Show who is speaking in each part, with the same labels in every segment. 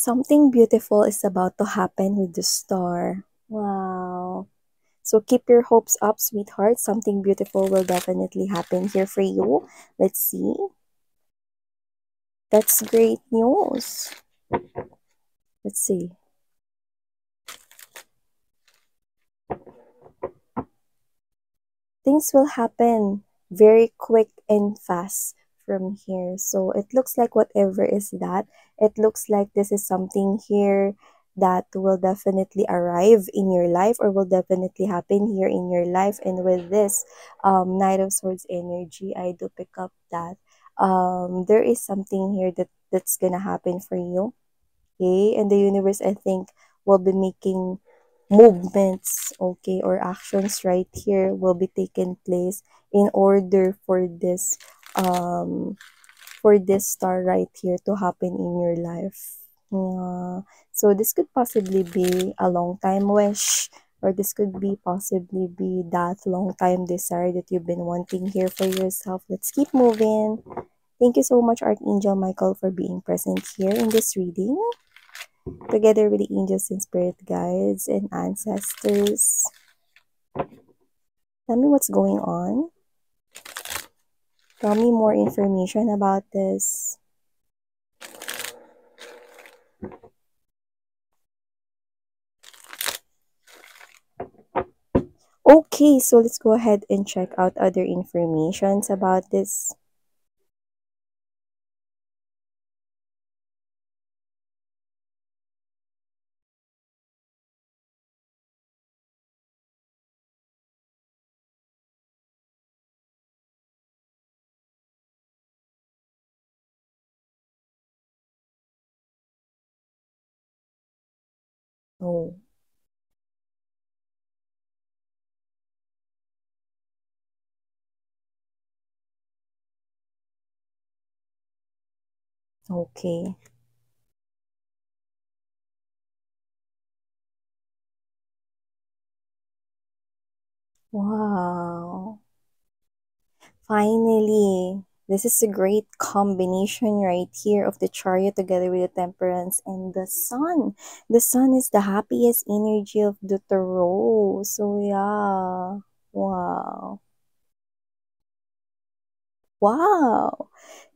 Speaker 1: Something beautiful is about to happen with the star. Wow. So keep your hopes up, sweetheart. Something beautiful will definitely happen here for you. Let's see. That's great news. Let's see. Things will happen very quick and fast from here. So it looks like whatever is that, it looks like this is something here that will definitely arrive in your life or will definitely happen here in your life. And with this Knight of Swords energy, I do pick up that there is something here that's gonna happen for you. Okay, and the universe, I think, will be making movements, okay, or actions right here will be taking place in order for this star right here to happen in your life. Yeah. So this could possibly be a long time wish, or this could be possibly be that long time desire that you've been wanting here for yourself. Let's keep moving. Thank you so much, Archangel Michael, for being present here in this reading, together with the angels and spirit guides and ancestors. Tell me what's going on. Tell me more information about this. Okay, so let's go ahead and check out other informations about this. Oh, okay. Wow. Finally, this is a great combination right here of the Chariot together with the Temperance and the Sun. The Sun is the happiest energy of the Tarot. So yeah. Wow. Wow.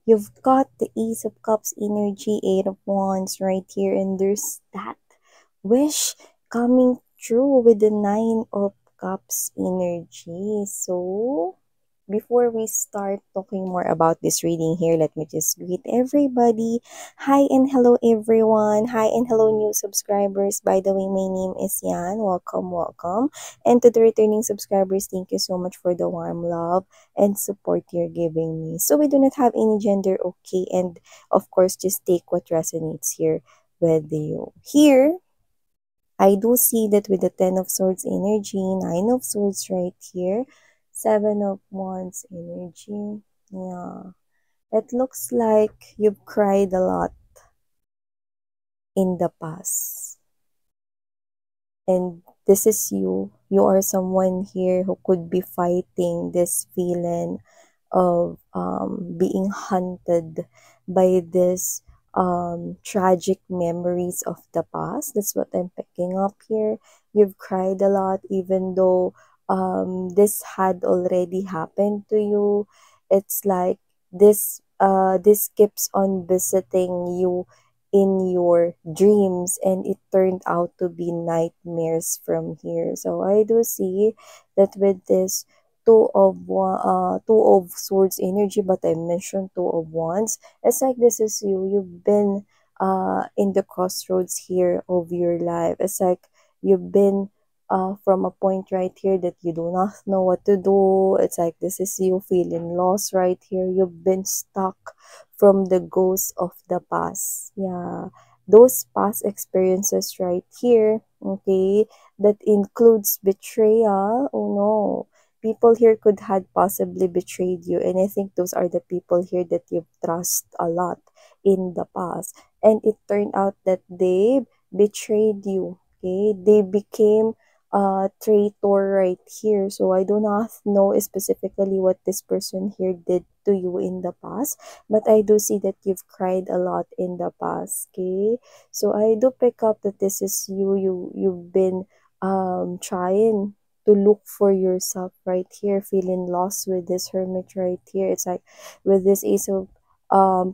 Speaker 1: You've got the Ace of Cups energy, Eight of Wands right here, and there's that wish coming true with the Nine of Cups energy. So before we start talking more about this reading here, let me just greet everybody. Hi and hello everyone. Hi and hello new subscribers. By the way, my name is Yan. Welcome, welcome. And to the returning subscribers, thank you so much for the warm love and support you're giving me. So we do not have any gender, okay? And of course, just take what resonates here with you. Here, I do see that with the Ten of Swords energy, Nine of Swords right here, Seven of Wands energy. Yeah. It looks like you've cried a lot in the past. And this is you. You are someone here who could be fighting this feeling of being haunted by this tragic memories of the past. That's what I'm picking up here. You've cried a lot even though this had already happened to you. It's like this keeps on visiting you in your dreams, and it turned out to be nightmares from here. So I do see that with this two of swords energy, but I mentioned two of wands. It's like this is you. You've been in the crossroads here of your life. It's like you've been from a point right here that you do not know what to do. It's like this is you feeling lost right here. You've been stuck from the ghosts of the past. Yeah, those past experiences right here, okay, that includes betrayal. Oh no, people here could had possibly betrayed you, and I think those are the people here that you've trust a lot in the past, and it turned out that they betrayed you. Okay, they became traitor right here. So I do not know specifically what this person here did to you in the past, but I do see that you've cried a lot in the past. Okay, so I do pick up that this is you. You've been trying to look for yourself right here, feeling lost with this hermit right here. It's like with this ace of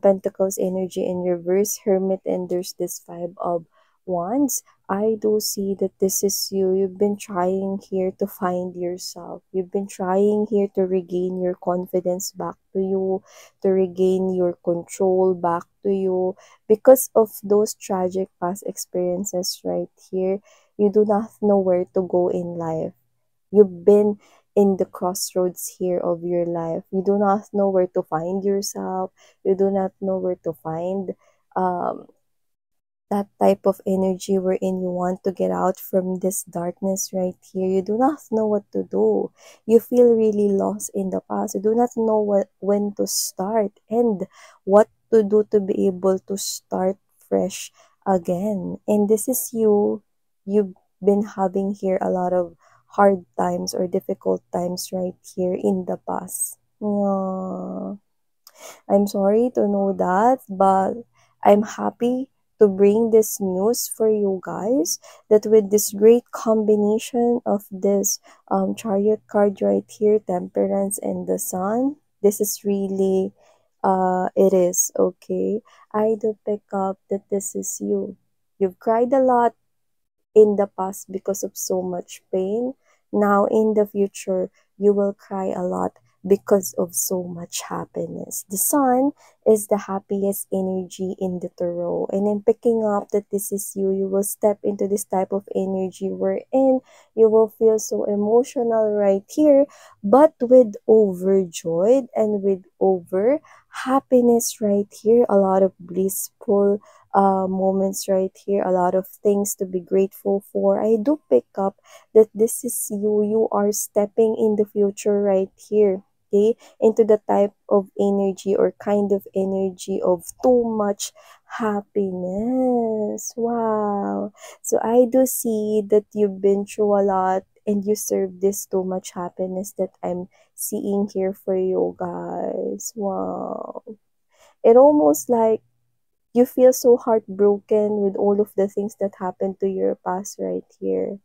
Speaker 1: pentacles energy in reverse, hermit, and there's this vibe of wands. I do see that this is you. You've been trying here to find yourself. You've been trying here to regain your confidence back to you, to regain your control back to you. Because of those tragic past experiences right here, you do not know where to go in life. You've been in the crossroads here of your life. You do not know where to find yourself. You do not know where to find um, that type of energy wherein you want to get out from this darkness right here. You do not know what to do. You feel really lost in the past. You do not know when to start and what to do to be able to start fresh again. And this is you. You've been having here a lot of hard times or difficult times right here in the past. Yeah. I'm sorry to know that, but I'm happy to bring this news for you guys that with this great combination of this chariot card right here, temperance and the sun, this is really it is okay. I do pick up that this is you. You've cried a lot in the past because of so much pain. Now in the future, you will cry a lot because of so much happiness. The sun is the happiest energy in the tarot. And in picking up that this is you, you will step into this type of energy wherein you will feel so emotional right here, but with overjoyed and with over happiness right here, a lot of blissful moments right here, a lot of things to be grateful for. I do pick up that this is you. You are stepping in the future right here. Okay, into the type of energy or kind of energy of too much happiness. Wow. So I do see that you've been through a lot and you serve this too much happiness that I'm seeing here for you guys. Wow. It almost like you feel so heartbroken with all of the things that happened to your past right here.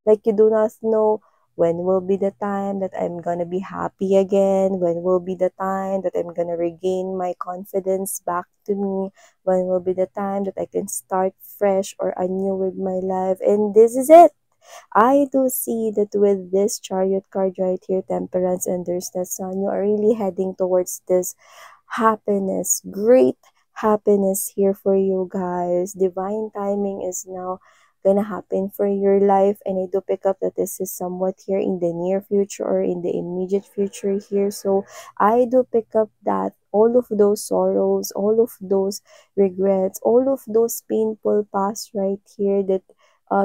Speaker 1: Like you do not know when will be the time that I'm gonna be happy again, when will be the time that I'm gonna regain my confidence back to me, when will be the time that I can start fresh or anew with my life. And this is it. I do see that with this chariot card right here, temperance, and there's the sun, you are really heading towards this happiness, great happiness here for you guys. Divine timing is now gonna happen for your life, and I do pick up that this is somewhat here in the near future or in the immediate future here. So I do pick up that all of those sorrows, all of those regrets, all of those painful past right here that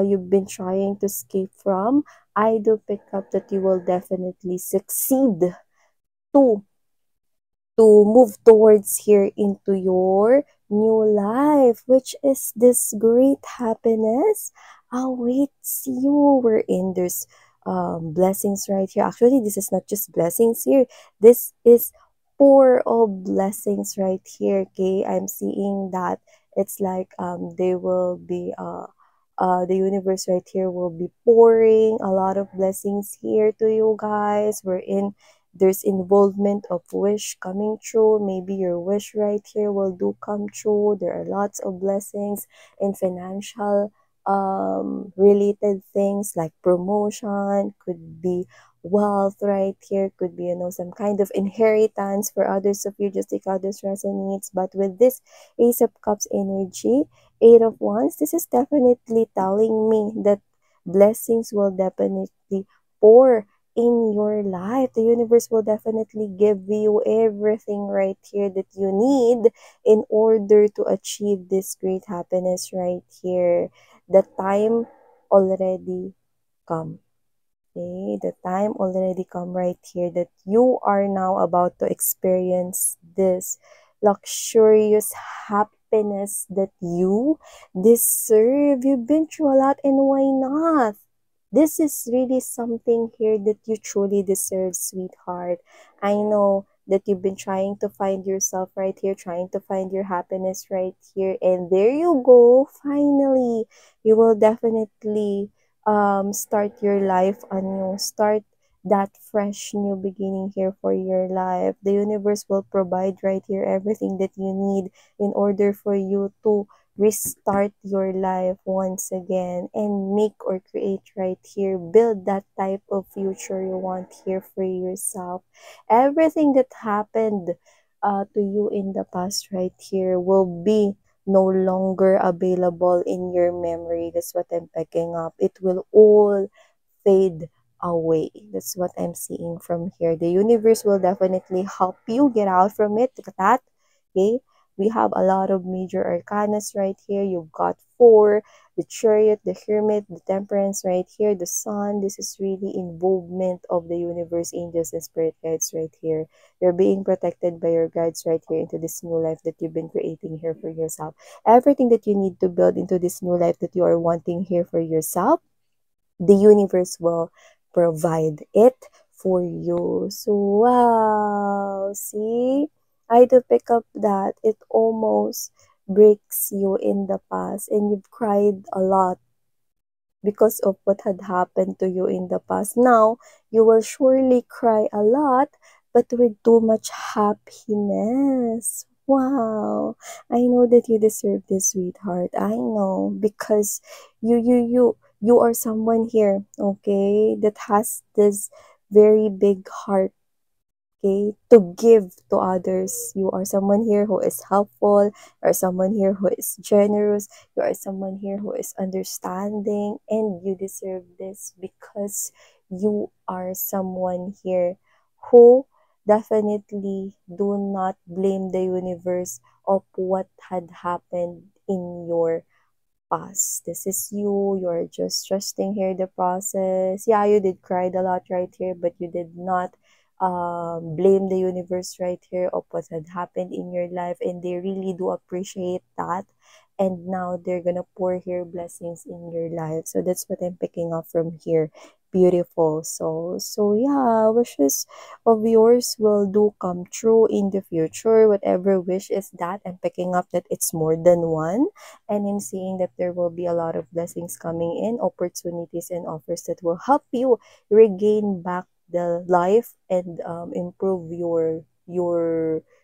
Speaker 1: you've been trying to escape from, I do pick up that you will definitely succeed to move towards here into your new life, which is this great happiness awaits you. We're in there's blessings right here. Actually, this is not just blessings here. This is pour of blessings right here. Okay, I'm seeing that it's like they will be the universe right here will be pouring a lot of blessings here to you guys. We're in there's involvement of wish coming true. Maybe your wish right here will do come true. There are lots of blessings in financial related things like promotion, could be wealth right here, could be some kind of inheritance for others of you, just like others resonates. But with this Ace of Cups energy, Eight of Wands, this is definitely telling me that blessings will definitely pour in your life. The universe will definitely give you everything right here that you need in order to achieve this great happiness right here. The time already come. Okay, the time already come right here that you are now about to experience this luxurious happiness that you deserve. You've been through a lot, and why not? This is really something here that you truly deserve, sweetheart. I know that you've been trying to find yourself right here, trying to find your happiness right here, and there you go. Finally, you will definitely start your life anew, start that fresh new beginning here for your life. The universe will provide right here everything that you need in order for you to restart your life once again and make or create right here, build that type of future you want here for yourself. Everything that happened to you in the past right here will be no longer available in your memory. That's what I'm picking up. It will all fade away. That's what I'm seeing from here. The universe will definitely help you get out from it. Look at that. Okay. We have a lot of major arcanas right here. You've got four, the chariot, the hermit, the temperance right here, the sun. This is really involvement of the universe, angels, and spirit guides right here. You're being protected by your guides right here into this new life that you've been creating here for yourself. Everything that you need to build into this new life that you are wanting here for yourself, the universe will provide it for you. So, wow, see? I do pick up that it almost breaks you in the past and you've cried a lot because of what had happened to you in the past. Now, you will surely cry a lot, but with too much happiness. Wow. I know that you deserve this, sweetheart. I know because you are someone here, okay, that has this very big heart, okay, to give to others. You are someone here who is helpful, you are someone here who is generous, you are someone here who is understanding, and you deserve this because you are someone here who definitely do not blame the universe of what had happened in your past. This is you. You're just trusting here the process. Yeah, you did cry a lot right here, but you did not blame the universe right here of what had happened in your life. And they really do appreciate that. And now they're gonna pour here blessings in your life. So that's what I'm picking up from here. Beautiful. So yeah, wishes of yours will do come true in the future. Whatever wish is that, I'm picking up that it's more than one, and I'm seeing that there will be a lot of blessings coming in, opportunities and offers that will help you regain back the life and improve your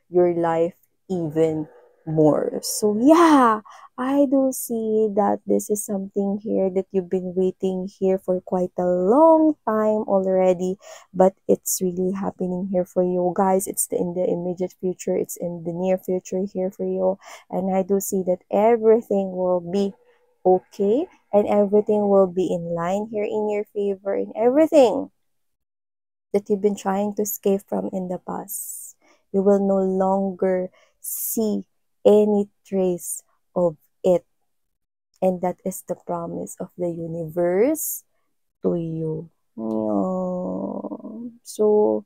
Speaker 1: life even more. So yeah, I do see that this is something here that you've been waiting here for quite a long time already, but it's really happening here for you guys. It's in the immediate future, it's in the near future here for you, and I do see that everything will be okay and everything will be in line here in your favor, and everything that you've been trying to escape from in the past, you will no longer see any trace of it. And that is the promise of the universe to you. So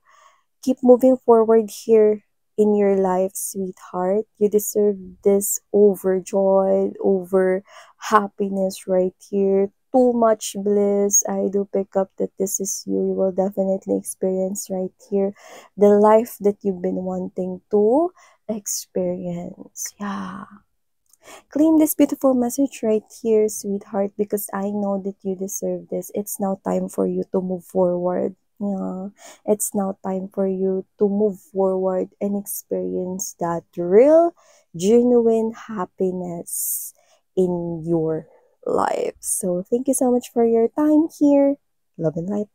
Speaker 1: keep moving forward here in your life, sweetheart. You deserve this overjoyed, over happiness right here. Too much bliss. I do pick up that this is you. You will definitely experience right here the life that you've been wanting to experience. Yeah. Claim this beautiful message right here, sweetheart, because I know that you deserve this. It's now time for you to move forward. Yeah, it's now time for you to move forward and experience that real, genuine happiness in your life. So, thank you so much for your time here. Love and light.